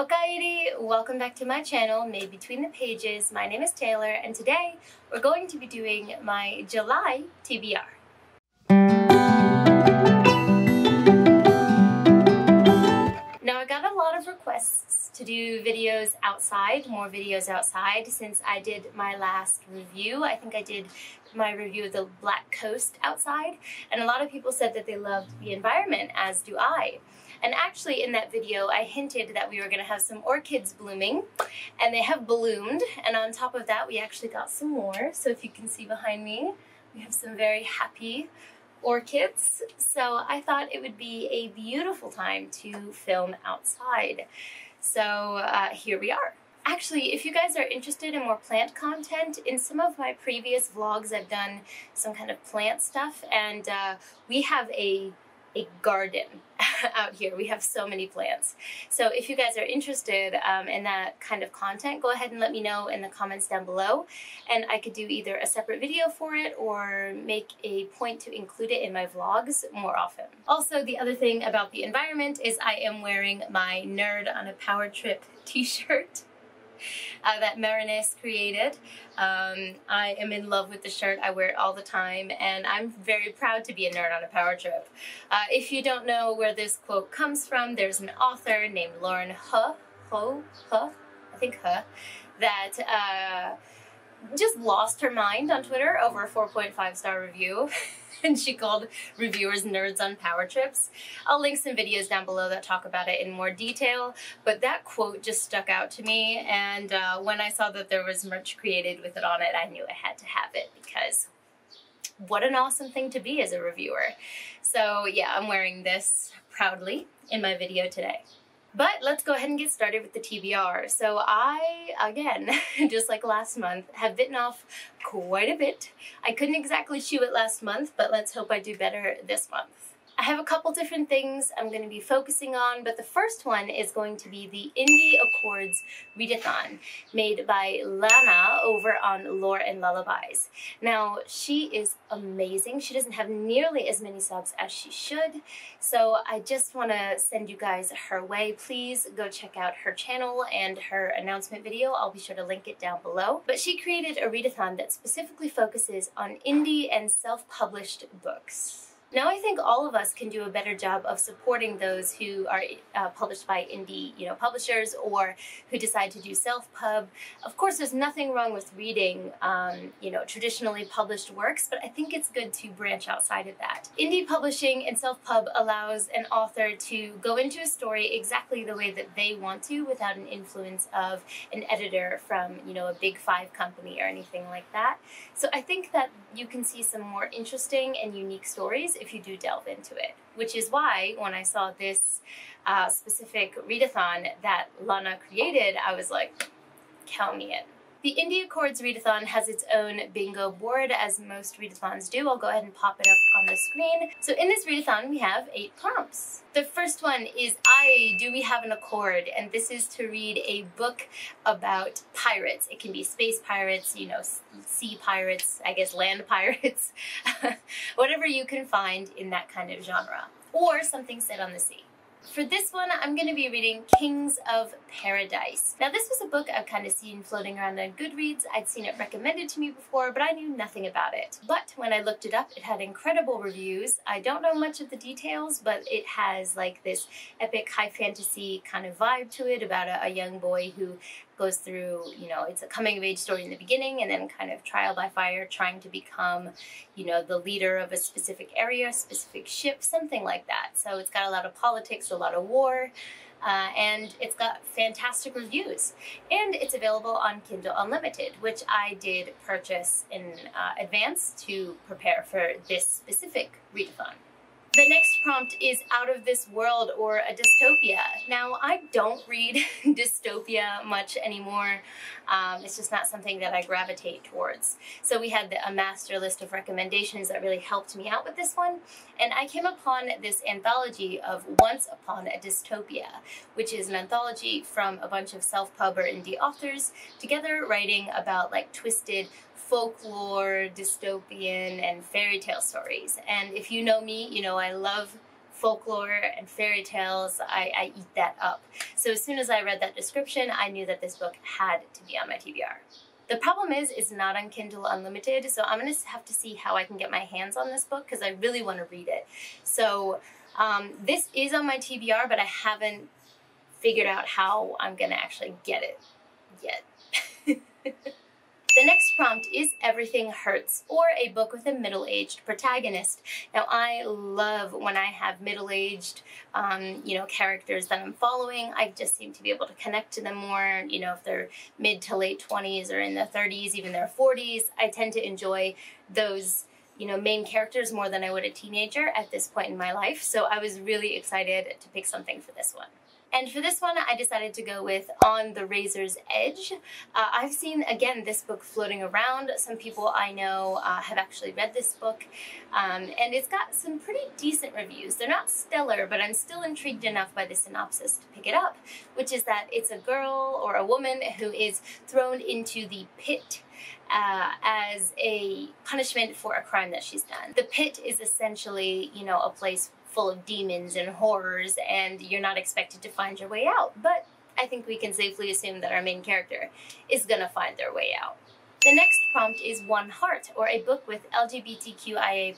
Okaeri, welcome back to my channel, Made Between the Pages. My name is Taylor, and today we're going to be doing my July TBR. Now, I got a lot of requests to do videos outside, more videos outside, since I did my last review. I think I did my review of the Black Coast outside, and a lot of people said that they loved the environment, as do I. And actually in that video I hinted that we were going to have some orchids blooming, and they have bloomed, and on top of that we actually got some more. So if you can see behind me, we have some very happy orchids. So I thought it would be a beautiful time to film outside. So here we are. Actually, if you guys are interested in more plant content, in some of my previous vlogs I've done some kind of plant stuff, and we have a garden out here. We have so many plants. So if you guys are interested in that kind of content, go ahead and let me know in the comments down below, and I could do either a separate video for it or make a point to include it in my vlogs more often. Also, the other thing about the environment is I am wearing my Nerd on a Power Trip t-shirt that Marinus created. I am in love with the shirt. I wear it all the time, and I'm very proud to be a nerd on a power trip. If you don't know where this quote comes from, there's an author named Lauren HOUGH, that just lost her mind on Twitter over a 4.5-star review. And she called reviewers nerds on power trips. I'll link some videos down below that talk about it in more detail, but that quote just stuck out to me, and when I saw that there was merch created with it on it, I knew I had to have it, because what an awesome thing to be as a reviewer. So yeah, I'm wearing this proudly in my video today. But let's go ahead and get started with the TBR. So I, again, just like last month, have bitten off quite a bit. I couldn't exactly chew it last month, but let's hope I do better this month. I have a couple different things I'm going to be focusing on, but the first one is going to be the Indie ACCORDS Readathon, made by Lana over on Lore and Lullabies. Now, she is amazing. She doesn't have nearly as many subs as she should, so I just want to send you guys her way. Please go check out her channel and her announcement video. I'll be sure to link it down below. But she created a readathon that specifically focuses on indie and self-published books. Now, I think all of us can do a better job of supporting those who are published by indie, publishers, or who decide to do self-pub. Of course, there's nothing wrong with reading, traditionally published works, but I think it's good to branch outside of that. Indie publishing and self-pub allows an author to go into a story exactly the way that they want to, without an influence of an editor from, a big 5 company or anything like that. So I think that you can see some more interesting and unique stories if you do delve into it, which is why when I saw this specific readathon that Lana created, I was like, count me in. The Indie ACCORDS Readathon has its own bingo board, as most readathons do. I'll go ahead and pop it up on the screen. So in this readathon, we have 8 prompts. The first one is, do we have an accord? And this is to read a book about pirates. It can be space pirates, sea pirates, I guess land pirates, whatever you can find in that kind of genre, or something set on the sea. For this one, I'm going to be reading Kings of Paradise. Now, this was a book I've kind of seen floating around on Goodreads. I'd seen it recommended to me before, but I knew nothing about it. But when I looked it up, it had incredible reviews. I don't know much of the details, but it has like this epic high fantasy kind of vibe to it about a young boy who goes through, it's a coming-of-age story in the beginning, and then kind of trial by fire, trying to become, the leader of a specific area, specific ship, something like that. So it's got a lot of politics, a lot of war, and it's got fantastic reviews. And it's available on Kindle Unlimited, which I did purchase in advance to prepare for this specific readathon. The next prompt is Out of This World, or a dystopia. Now, I don't read dystopia much anymore. It's just not something that I gravitate towards. So we had a master list of recommendations that really helped me out with this one. And I came upon this anthology of Once Upon a Dystopia, which is an anthology from a bunch of self-pub or indie authors together writing about like twisted folklore, dystopian, and fairy tale stories. And if you know me, you know I love folklore and fairy tales, I eat that up. So as soon as I read that description, I knew that this book had to be on my TBR. The problem is it's not on Kindle Unlimited, so I'm going to have to see how I can get my hands on this book because I really want to read it. So this is on my TBR, but I haven't figured out how I'm going to actually get it yet. The next prompt is Everything Hurts, or a book with a middle-aged protagonist. Now, I love when I have middle-aged, characters that I'm following. I just seem to be able to connect to them more, if they're mid to late 20s or in their 30s, even their 40s. I tend to enjoy those, main characters more than I would a teenager at this point in my life. So I was really excited to pick something for this one. And for this one, I decided to go with On the Razor's Edge. I've seen, again, this book floating around. Some people I know have actually read this book, and it's got some pretty decent reviews. They're not stellar, but I'm still intrigued enough by the synopsis to pick it up, which is that it's a girl or a woman who is thrown into the pit as a punishment for a crime that she's done. The pit is essentially, a place full of demons and horrors, and you're not expected to find your way out. But I think we can safely assume that our main character is gonna find their way out. The next prompt is One Heart, or a book with LGBTQIA+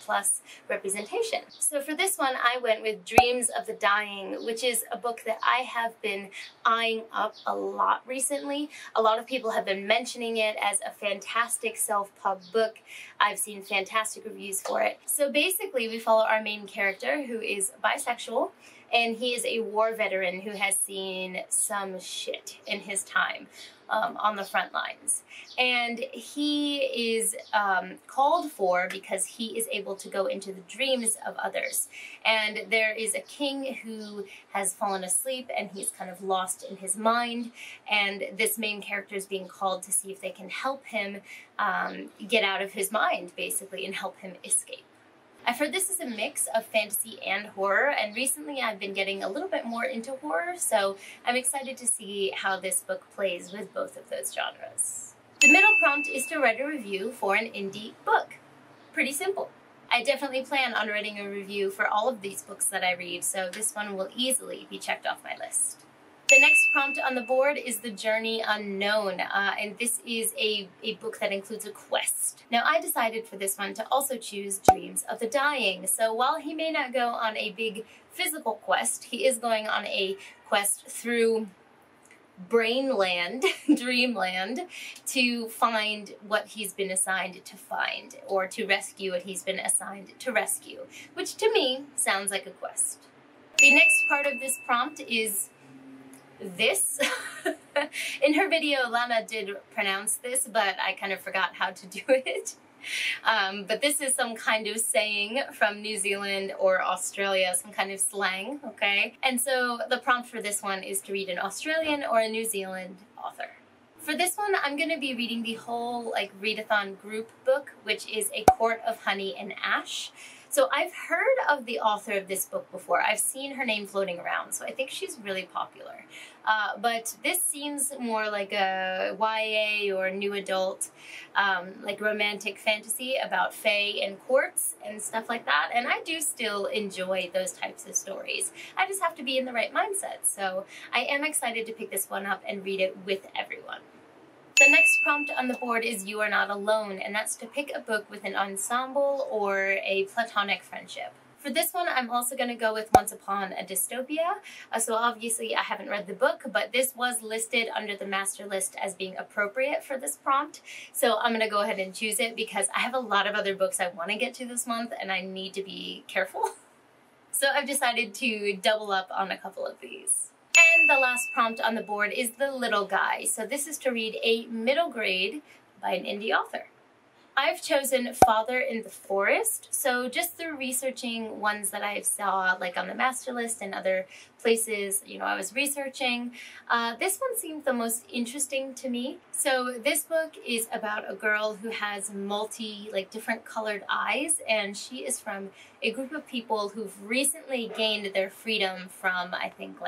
representation. So for this one, I went with Dreams of the Dying, which is a book that I have been eyeing up a lot recently. A lot of people have been mentioning it as a fantastic self-pub book. I've seen fantastic reviews for it. So basically, we follow our main character, who is bisexual, and he is a war veteran who has seen some shit in his time on the front lines. And he is called for because he is able to go into the dreams of others. And there is a king who has fallen asleep and he's kind of lost in his mind. And this main character is being called to see if they can help him get out of his mind, basically, and help him escape. I've heard this is a mix of fantasy and horror, and recently I've been getting a little bit more into horror, so I'm excited to see how this book plays with both of those genres. The middle prompt is to write a review for an indie book. Pretty simple. I definitely plan on writing a review for all of these books that I read, so this one will easily be checked off my list. The next prompt on the board is The Journey Unknown, and this is a book that includes a quest. Now, I decided for this one to also choose Dreams of the Dying, so while he may not go on a big physical quest, he is going on a quest through Brainland, Dreamland, to find what he's been assigned to find, or to rescue what he's been assigned to rescue, which to me sounds like a quest. The next part of this prompt is this. In her video, Lana did pronounce this, but I kind of forgot how to do it. But this is some kind of saying from New Zealand or Australia, some kind of slang, okay? And so the prompt for this one is to read an Australian or a New Zealand author. For this one, I'm going to be reading the whole readathon group book, which is A Court of Honey and Ash. So I've heard of the author of this book before. I've seen her name floating around, so I think she's really popular. But this seems more like a YA or new adult, romantic fantasy about fae and courts and stuff like that. And I do still enjoy those types of stories. I just have to be in the right mindset. So I am excited to pick this one up and read it with everyone. The next prompt on the board is You Are Not Alone, and that's to pick a book with an ensemble or a platonic friendship. For this one, I'm also going to go with Once Upon a Dystopia. So obviously I haven't read the book, but this was listed under the master list as being appropriate for this prompt. So I'm going to go ahead and choose it because I have a lot of other books I want to get to this month and I need to be careful. So I've decided to double up on a couple of these. And the last prompt on the board is The Little Guy. So this is to read a middle grade by an indie author. I've chosen Father in the Forest. So just through researching ones that I saw on the master list and other places, I was researching, this one seemed the most interesting to me. So this book is about a girl who has different colored eyes, and she is from a group of people who've recently gained their freedom from, I think,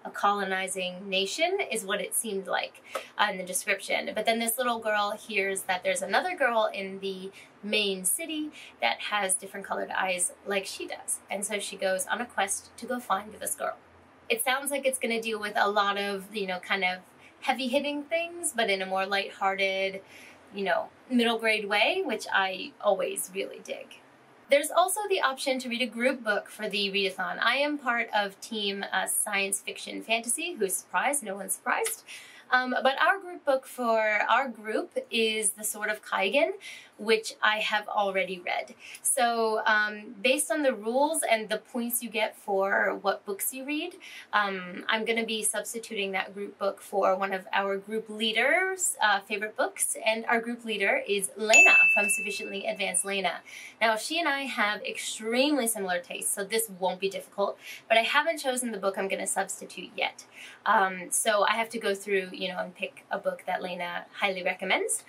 a colonizing nation is what it seemed like in the description. But then this little girl hears that there's another girl in the main city that has different colored eyes like she does. And so she goes on a quest to go find this girl. It sounds like it's going to deal with a lot of, kind of heavy-hitting things, but in a more lighthearted, middle grade way, which I always really dig. There's also the option to read a group book for the readathon. I am part of Team Science Fiction Fantasy. Who's surprised? No one's surprised. But our group book for our group is The Sword of Kaigen, which I have already read. So based on the rules and the points you get for what books you read, I'm going to be substituting that group book for one of our group leaders' favorite books, and our group leader is Lena from Sufficiently Advanced Lena. Now, she and I have extremely similar tastes, so this won't be difficult, but I haven't chosen the book I'm going to substitute yet. So I have to go through, and pick a book that Lena highly recommends.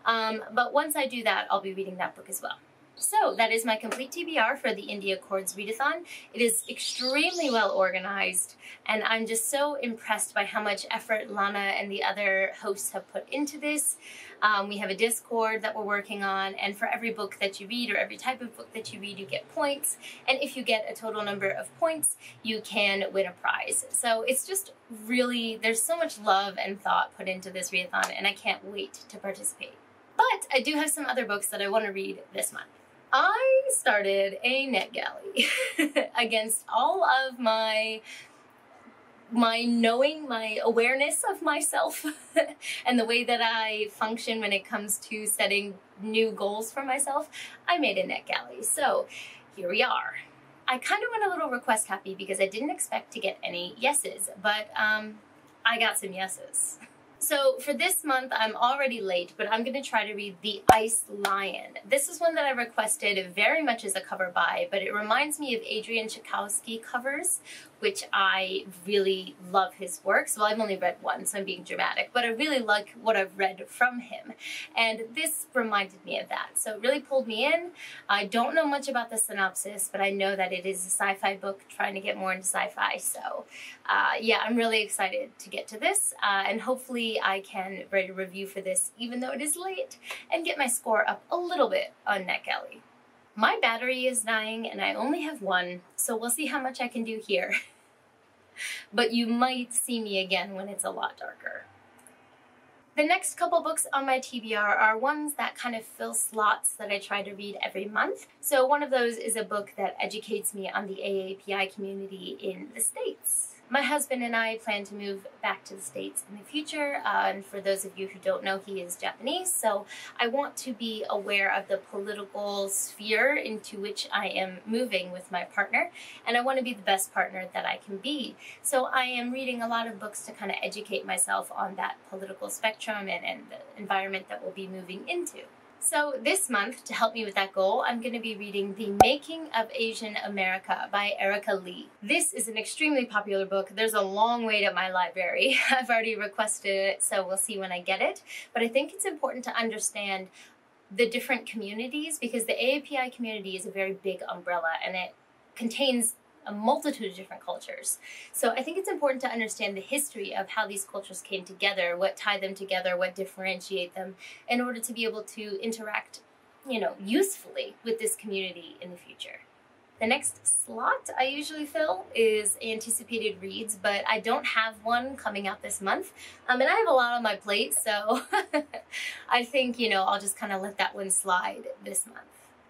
But once I do that, I'll be reading that book as well. So that is my complete TBR for the Indie Accords Readathon. It is extremely well organized, and I'm just so impressed by how much effort Lana and the other hosts have put into this. We have a Discord that we're working on, and for every book that you read or every type of book that you read, you get points. And if you get a total number of points, you can win a prize. So it's just really, there's so much love and thought put into this readathon, and I can't wait to participate. But I do have some other books that I want to read this month. I started a NetGALLEY against all of my knowing, my awareness of myself and the way that I function when it comes to setting new goals for myself. I made a NetGALLEY, so here we are. I kind of went a little request happy because I didn't expect to get any yeses, but I got some yeses. So for this month, I'm already late, but I'm going to try to read The Ice Lion. This is one that I requested very much as a cover by, but it reminds me of Adrian Tchaikovsky covers, which I really love his works. Well, I've only read one, so I'm being dramatic, but I really like what I've read from him. And this reminded me of that, so it really pulled me in. I don't know much about the synopsis, but I know that it is a sci-fi book trying to get more into sci-fi, so yeah, I'm really excited to get to this, and hopefully I can write a review for this even though it is late and get my score up a little bit on NetGALLEY. My battery is dying and I only have one, so we'll see how much I can do here. But you might see me again when it's a lot darker. The next couple books on my TBR are ones that kind of fill slots that I try to read every month. So one of those is a book that educates me on the AAPI community in the States. My husband and I plan to move back to the States in the future, and for those of you who don't know, he is Japanese, so I want to be aware of the political sphere into which I am moving with my partner, and I want to be the best partner that I can be. So I am reading a lot of books to kind of educate myself on that political spectrum and the environment that we'll be moving into. So this month, to help me with that goal, I'm going to be reading The Making of Asian America by Erica Lee. This is an extremely popular book. There's a long wait at my library. I've already requested it, so we'll see when I get it. But I think it's important to understand the different communities because the AAPI community is a very big umbrella and it contains a multitude of different cultures. So I think it's important to understand the history of how these cultures came together, what tied them together, what differentiate them, in order to be able to interact, usefully with this community in the future. The next slot I usually fill is anticipated reads, but I don't have one coming out this month. And I have a lot on my plate, so I think, I'll just kind of let that one slide this month.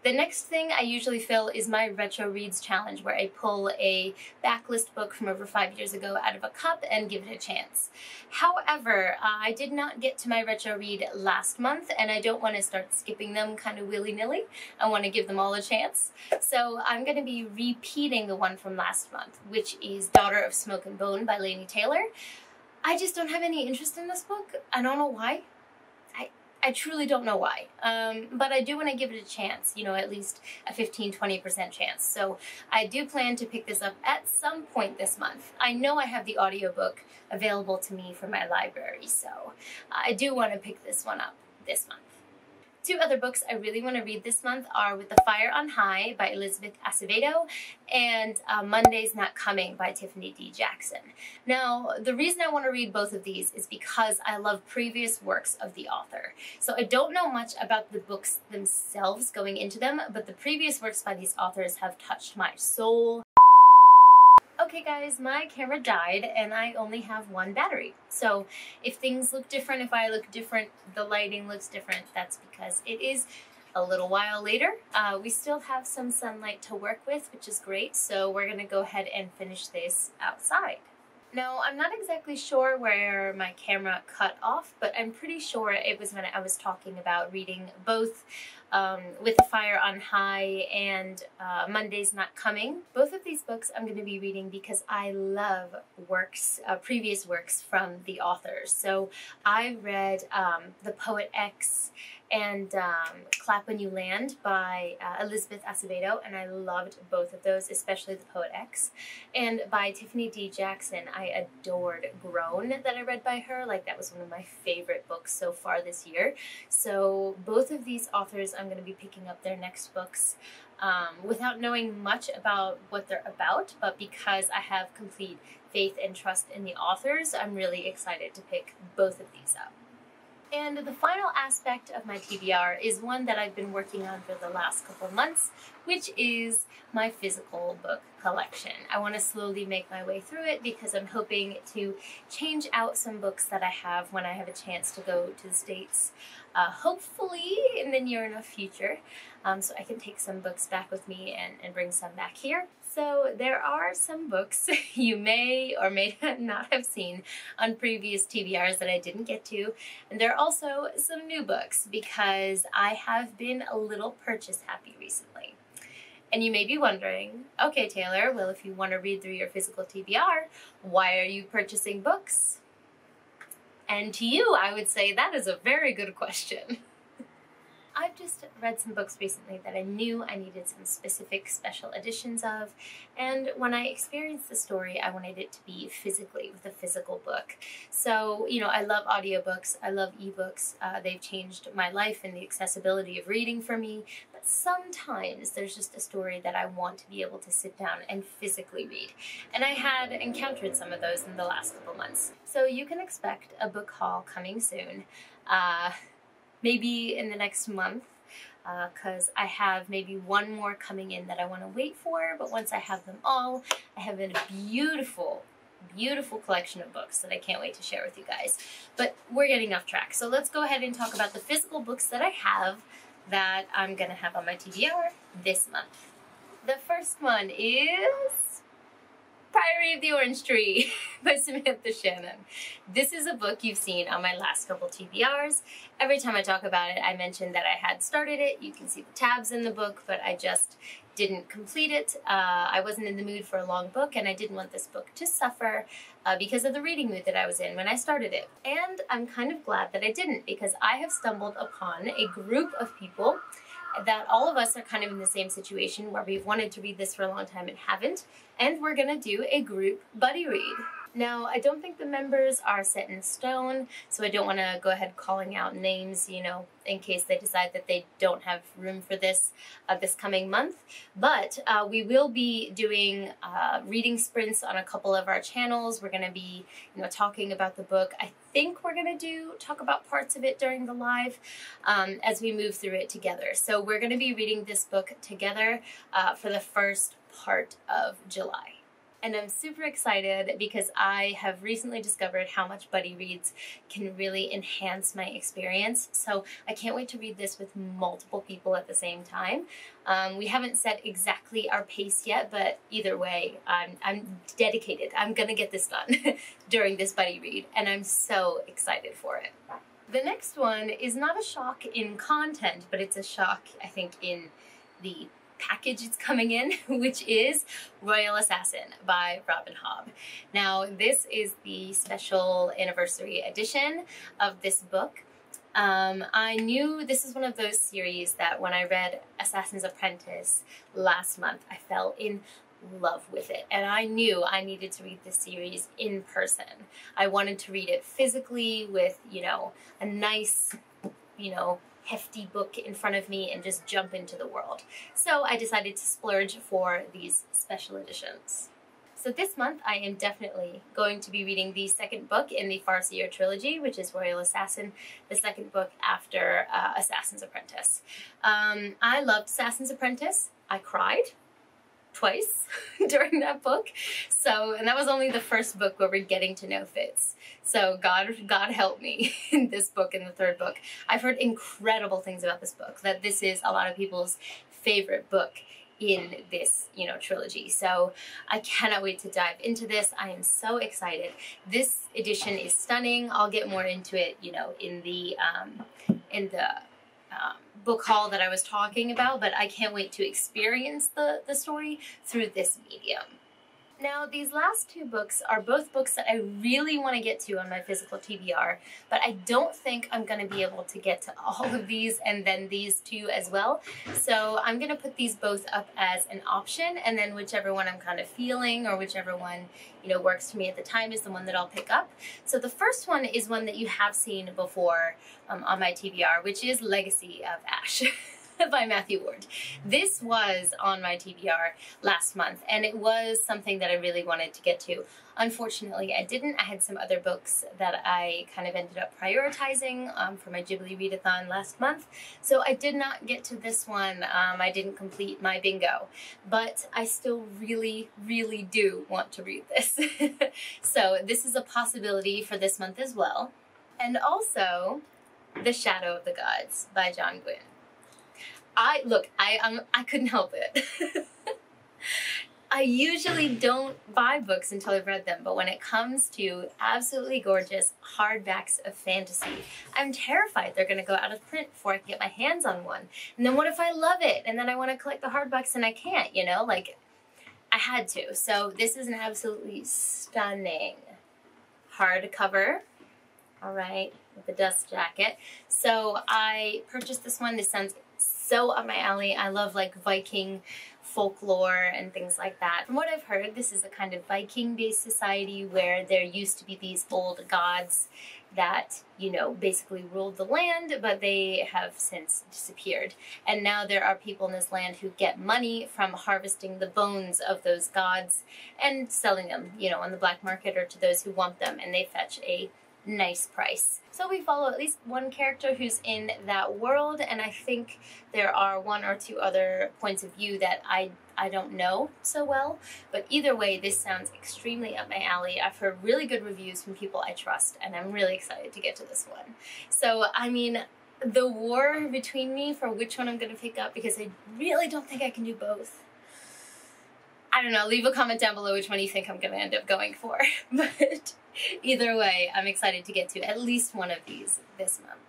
The next thing I usually fill is my Retro Reads Challenge, where I pull a backlist book from over 5 years ago out of a cup and give it a chance. However, I did not get to my Retro Read last month, and I don't want to start skipping them kind of willy-nilly. I want to give them all a chance. So I'm going to be repeating the one from last month, which is Daughter of Smoke and Bone by Laini Taylor. I just don't have any interest in this book. I don't know why. I truly don't know why, but I do want to give it a chance, at least a 15-20% chance. So I do plan to pick this up at some point this month. I know I have the audiobook available to me from my library, so I do want to pick this one up this month. Two other books I really want to read this month are With the Fire on High by Elizabeth Acevedo and Monday's Not Coming by Tiffany D. Jackson. Now, the reason I want to read both of these is because I love previous works of the author. So I don't know much about the books themselves going into them, but the previous works by these authors have touched my soul. Okay guys, my camera died and I only have one battery. So if things look different, if I look different, the lighting looks different, that's because it is a little while later. We still have some sunlight to work with, which is great, so we're gonna go ahead and finish this outside. Now, I'm not exactly sure where my camera cut off, but I'm pretty sure it was when I was talking about reading both With the Fire on High and Monday's Not Coming. Both of these books I'm going to be reading because I love works, previous works from the authors. So I read The Poet X and Clap When You Land by Elizabeth Acevedo, and I loved both of those, especially The Poet X. And by Tiffany D. Jackson, I adored Grown that I read by her. Like, that was one of my favorite books so far this year. So both of these authors, I'm going to be picking up their next books without knowing much about what they're about, but because I have complete faith and trust in the authors, I'm really excited to pick both of these up. And the final aspect of my TBR is one that I've been working on for the last couple months, which is my physical book collection. I want to slowly make my way through it because I'm hoping to change out some books that I have when I have a chance to go to the States, hopefully in the near enough future, so I can take some books back with me and bring some back here. So there are some books you may or may not have seen on previous TBRs that I didn't get to, and there are also some new books because I have been a little purchase happy recently. And you may be wondering, okay Taylor, well if you want to read through your physical TBR, why are you purchasing books? And to you, I would say that is a very good question. I've just read some books recently that I knew I needed some specific special editions of, and when I experienced the story, I wanted it to be physically, with a physical book. So, you know, I love audiobooks, I love ebooks, they've changed my life and the accessibility of reading for me, but sometimes there's just a story that I want to be able to sit down and physically read. And I had encountered some of those in the last couple months. So you can expect a book haul coming soon. Maybe in the next month, because I have maybe one more coming in that I want to wait for, but once I have them all, I have a beautiful, beautiful collection of books that I can't wait to share with you guys. But we're getting off track, so let's go ahead and talk about the physical books that I have that I'm going to have on my TBR this month. The first one is Priory of the Orange Tree by Samantha Shannon. This is a book you've seen on my last couple TBRs. Every time I talk about it, I mention that I had started it. You can see the tabs in the book, but I just didn't complete it. I wasn't in the mood for a long book, and I didn't want this book to suffer because of the reading mood that I was in when I started it. And I'm kind of glad that I didn't, because I have stumbled upon a group of people that all of us are kind of in the same situation where we've wanted to read this for a long time and haven't, and we're gonna do a group buddy read. Now, I don't think the members are set in stone, so I don't want to go ahead calling out names, you know, in case they decide that they don't have room for this this coming month. But we will be doing reading sprints on a couple of our channels. We're going to be, you know, talking about the book. I think we're going to talk about parts of it during the live as we move through it together. So we're going to be reading this book together for the first part of July. And I'm super excited because I have recently discovered how much buddy reads can really enhance my experience. So I can't wait to read this with multiple people at the same time. We haven't set exactly our pace yet, but either way, I'm dedicated. I'm gonna get this done during this buddy read, and I'm so excited for it. The next one is not a shock in content, but it's a shock, I think, in the package it's coming in, which is Royal Assassin by Robin Hobb. Now, this is the special anniversary edition of this book. I knew this is one of those series that when I read Assassin's Apprentice last month, I fell in love with it, and I knew I needed to read this series in person. I wanted to read it physically with, you know, a nice, you know, hefty book in front of me and just jump into the world. So I decided to splurge for these special editions. So this month I am definitely going to be reading the second book in the Farseer trilogy, which is Royal Assassin, the second book after Assassin's Apprentice. I loved Assassin's Apprentice. I cried twice during that book. And that was only the first book where we're getting to know Fitz. So God help me in this book, in the third book. I've heard incredible things about this book, that this is a lot of people's favorite book in this, trilogy. So I cannot wait to dive into this. I am so excited. This edition is stunning. I'll get more into it, in the book haul that I was talking about, but I can't wait to experience the story through this medium. Now, these last two books are both books that I really want to get to on my physical TBR, but I don't think I'm going to be able to get to all of these and then these two as well. So I'm going to put these both up as an option, and then whichever one I'm kind of feeling or whichever one, works for me at the time is the one that I'll pick up. So the first one is one that you have seen before on my TBR, which is Legacy of Ash. By Matthew Ward. This was on my TBR last month, and it was something that I really wanted to get to. Unfortunately, I didn't. I had some other books that I kind of ended up prioritizing for my Ghibli readathon last month, so I did not get to this one. I didn't complete my bingo, but I still really, really do want to read this. So this is a possibility for this month as well. And also, The Shadow of the Gods by John Gwynne. I couldn't help it. I usually don't buy books until I've read them, but when it comes to absolutely gorgeous hardbacks of fantasy, I'm terrified they're going to go out of print before I can get my hands on one. And then what if I love it and then I want to collect the hardbacks and I can't, I had to. So this is an absolutely stunning hardcover. All right, with the dust jacket. So I purchased this one. This sounds so up my alley. I love Viking folklore and things like that. From what I've heard, this is a kind of Viking-based society where there used to be these old gods that, basically ruled the land, but they have since disappeared. And now there are people in this land who get money from harvesting the bones of those gods and selling them, on the black market or to those who want them, and they fetch a nice price. So we follow at least one character who's in that world, and I think there are one or two other points of view that I don't know so well, but either way, this sounds extremely up my alley. I've heard really good reviews from people I trust, and I'm really excited to get to this one. So, the war between me for which one I'm going to pick up, because I really don't think I can do both. I don't know, leave a comment down below which one you think I'm going to end up going for. But either way, I'm excited to get to at least one of these this month.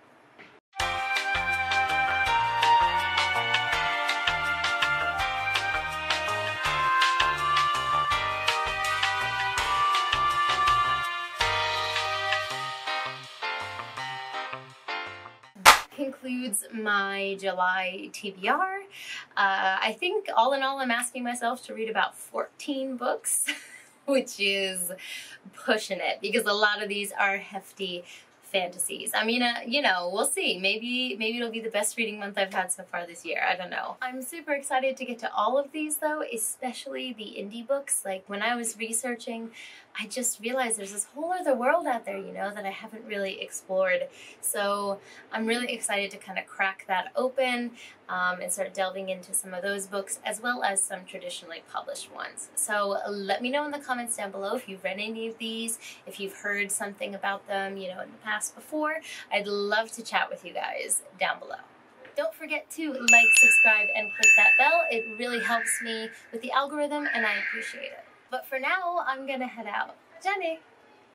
Concludes my July TBR. I think all in all I'm asking myself to read about 14 books, which is pushing it because a lot of these are hefty fantasies. We'll see. Maybe it'll be the best reading month I've had so far this year. I don't know. I'm super excited to get to all of these though, especially the indie books. When I was researching, I just realized there's this whole other world out there, that I haven't really explored. So I'm really excited to kind of crack that open and start delving into some of those books as well as some traditionally published ones. So let me know in the comments down below if you've read any of these, if you've heard something about them, in the past before. I'd love to chat with you guys down below. Don't forget to like, subscribe, and click that bell. It really helps me with the algorithm and I appreciate it. But for now, I'm gonna head out. Jenny!